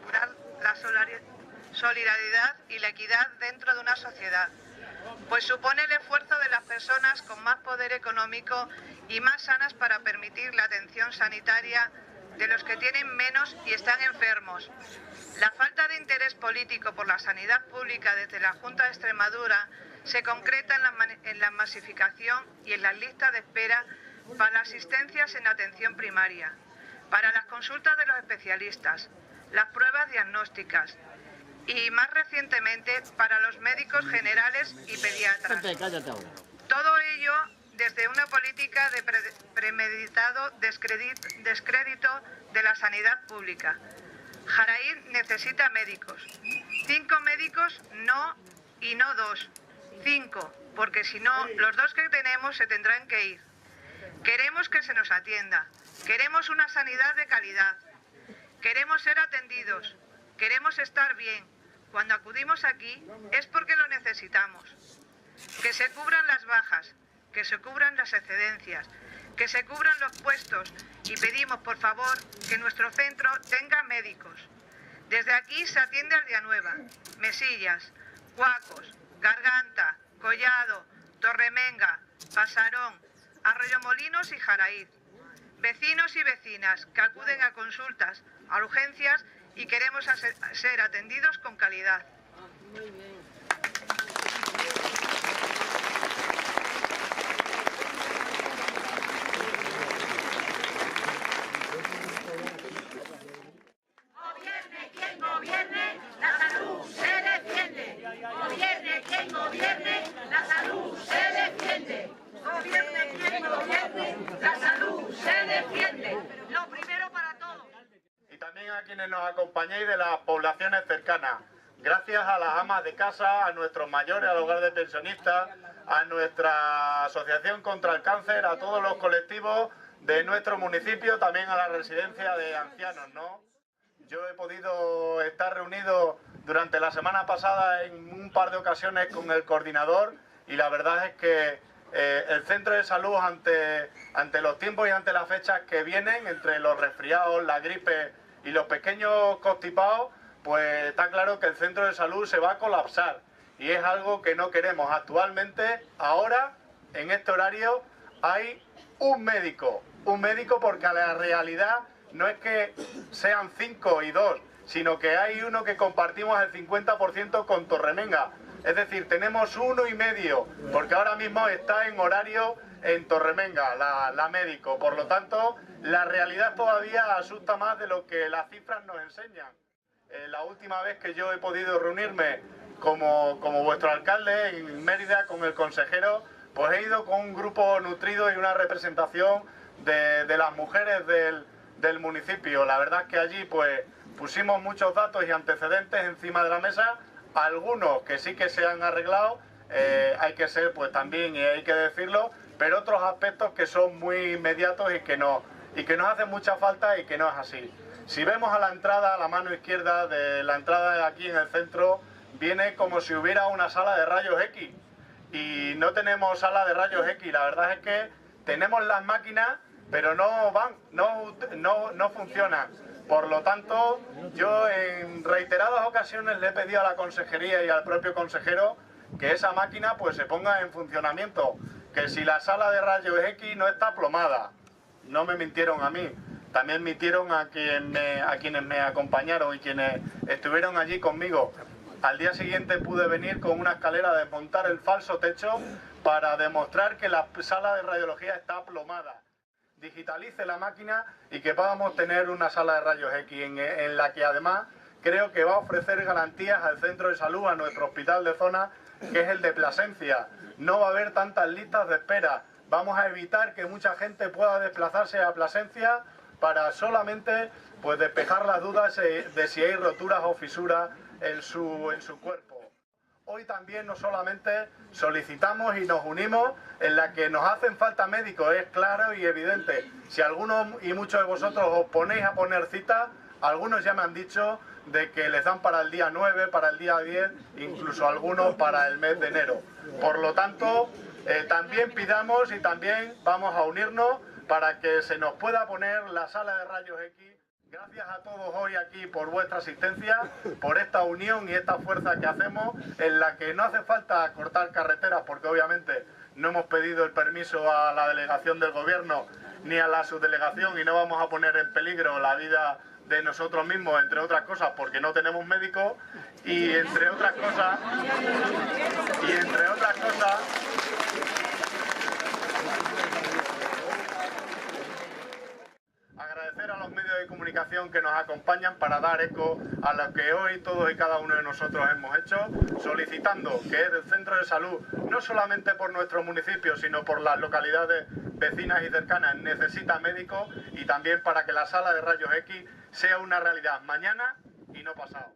asegurar la solidaridad y la equidad dentro de una sociedad, pues supone el esfuerzo de las personas con más poder económico y más sanas para permitir la atención sanitaria de los que tienen menos y están enfermos. La falta de interés político por la sanidad pública desde la Junta de Extremadura se concreta en la masificación y en las listas de espera para las asistencias en atención primaria, para las consultas de los especialistas, las pruebas diagnósticas y, más recientemente, para los médicos generales y pediatras. Todo ello desde una política de premeditado descrédito de la sanidad pública. Jaraíz necesita médicos. 5 médicos no y no 2. 5, porque si no, los 2 que tenemos se tendrán que ir. Queremos que se nos atienda. Queremos una sanidad de calidad. Queremos ser atendidos. Queremos estar bien. Cuando acudimos aquí es porque lo necesitamos. Que se cubran las bajas, que se cubran las excedencias, que se cubran los puestos y pedimos, por favor, que nuestro centro tenga médicos. Desde aquí se atiende a Villanueva, Mesillas, Cuacos, Garganta, Collado, Torremenga, Pasarón, Arroyomolinos y Jaraíz. Vecinos y vecinas que acuden a consultas, a urgencias y queremos ser atendidos con calidad. Muy bien. Gobierne quien gobierne, la salud se defiende. Gobierne quien gobierne, la salud se defiende. Gobierne quien gobierne, la salud se defiende. Lo primero para todos. Y también a quienes nos acompañéis de las poblaciones cercanas. Gracias a las amas de casa, a nuestros mayores, al hogar de pensionistas, a nuestra asociación contra el cáncer, a todos los colectivos de nuestro municipio, también a la residencia de ancianos, ¿no? Yo he podido estar reunido durante la semana pasada en un par de ocasiones con el coordinador y la verdad es que el centro de salud ante los tiempos y ante las fechas que vienen, entre los resfriados, la gripe y los pequeños constipados, pues está claro que el centro de salud se va a colapsar y es algo que no queremos. Actualmente, ahora, en este horario, hay un médico porque la realidad no es que sean 5 y 2, sino que hay uno que compartimos el 50% con Torremenga. Es decir, tenemos 1,5, porque ahora mismo está en horario en Torremenga, la médico. Por lo tanto, la realidad todavía asusta más de lo que las cifras nos enseñan. La última vez que yo he podido reunirme como vuestro alcalde en Mérida con el consejero, pues he ido con un grupo nutrido y una representación de las mujeres del municipio. La verdad es que allí pues pusimos muchos datos y antecedentes encima de la mesa, algunos que sí que se han arreglado, hay que ser pues también, y hay que decirlo, pero otros aspectos que son muy inmediatos y que nos hacen mucha falta y que no es así. Si vemos a la entrada, a la mano izquierda de la entrada de aquí en el centro, viene como si hubiera una sala de rayos X. Y no tenemos sala de rayos X, la verdad es que tenemos las máquinas, pero no funcionan. Por lo tanto, yo en reiteradas ocasiones le he pedido a la consejería y al propio consejero que esa máquina pues se ponga en funcionamiento, que si la sala de rayos X no está plomada. No me mintieron a mí, también mintieron a quienes me acompañaron y quienes estuvieron allí conmigo. Al día siguiente pude venir con una escalera a desmontar el falso techo para demostrar que la sala de radiología está plomada. Digitalice la máquina y que podamos tener una sala de rayos X en la que además creo que va a ofrecer garantías al centro de salud, a nuestro hospital de zona, que es el de Plasencia. No va a haber tantas listas de espera. Vamos a evitar que mucha gente pueda desplazarse a Plasencia para solamente pues despejar las dudas de si hay roturas o fisuras en su cuerpo. Hoy también no solamente solicitamos y nos unimos en la que nos hacen falta médicos, es claro y evidente. Si algunos y muchos de vosotros os ponéis a poner citas, algunos ya me han dicho de que les dan para el día 9, para el día 10, incluso algunos para el mes de enero. Por lo tanto, también pidamos y también vamos a unirnos para que se nos pueda poner la sala de rayos X Gracias a todos hoy aquí por vuestra asistencia, por esta unión y esta fuerza que hacemos, en la que no hace falta cortar carreteras, porque obviamente no hemos pedido el permiso a la delegación del gobierno ni a la subdelegación y no vamos a poner en peligro la vida de nosotros mismos, entre otras cosas, porque no tenemos médicos y entre otras cosas, agradecer a los medios de comunicación que nos acompañan para dar eco a lo que hoy todos y cada uno de nosotros hemos hecho, solicitando que el centro de salud, no solamente por nuestro municipio, sino por las localidades vecinas y cercanas, necesita médicos, y también para que la sala de rayos X sea una realidad mañana y no pasado.